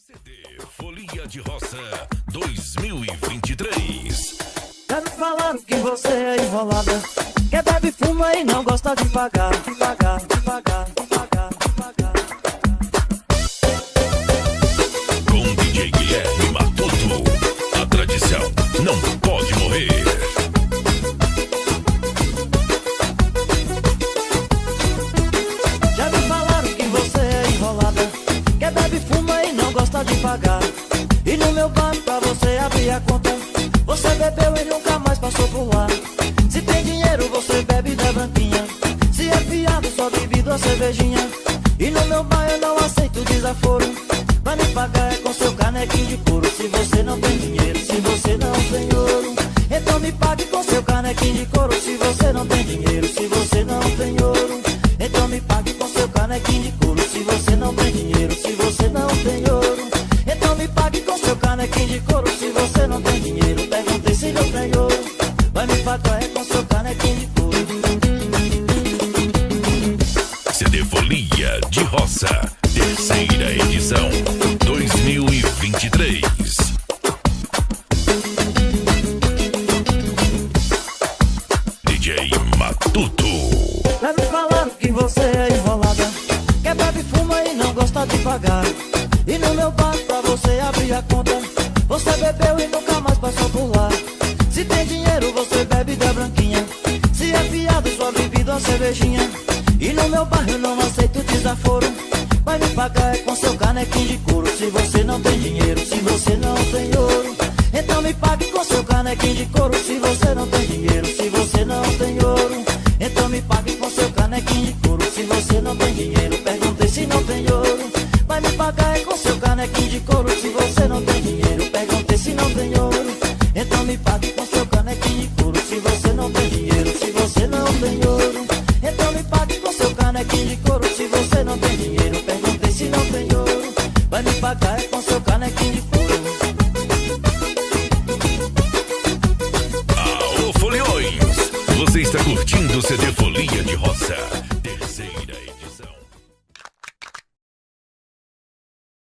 CD Folia de Roça 2023. Já me falaram que você é enrolada, que bebe, fuma e não gosta de pagar, de pagar, de pagar, de pagar, de pagar. Com DJ Guilherme Matuto, a tradição não pode morrer. Já me falaram que você é enrolada, que bebe, fuma e não gosta de pagar. E no meu bar pra você abrir a conta, você bebeu e nunca mais passou por lá. Se tem dinheiro você bebe da branquinha, se é fiado só bebido a cervejinha. E no meu bar eu não aceito desaforo, vai me pagar é com seu canequinho de couro. Se você não tem dinheiro, se você não tem ouro, então me pague com seu canequinho de couro. Se você não tem dinheiro, se você não tem ouro, então me pague com seu canequinho de couro. Se você não tem dinheiro, se você não tem ouro, então me pague com seu canequinho de couro. Se você não tem dinheiro, perguntei se não tem ouro, vai me pagar é com seu canequinho de couro. CD Folia de Roça, terceira edição 2023. DJ Matuto. Já me falaram que você é enrolada, que bebe, fuma e não gosta de pagar. E no meu bar pra você abrir a conta, você bebeu e nunca mais passou por lá. Se tem dinheiro você bebe da branquinha, se é fiado sua bebida uma cervejinha. E no meu bar eu não aceito desaforo, vai me pagar é com seu canequinho de couro. Se você não tem dinheiro, se você não tem ouro, então me pague com seu canequinho de couro. Se você não tem dinheiro, se você não tem ouro, então me pague com seu canequinho de couro. Se você não tem dinheiro, perguntei se não tem ouro, vai me pagar é com seu canequinho de couro. Se você não tem dinheiro, perguntei se não tem ouro, então me pague com seu canequinho de couro. Se você não tem dinheiro, se você não tem ouro, então me pague com seu canequinho de couro. Se você não tem dinheiro, perguntei se não tem ouro, vai me pagar é com seu canequinho de couro. Aô, foliões! Você está curtindo o CD Folia de Roça.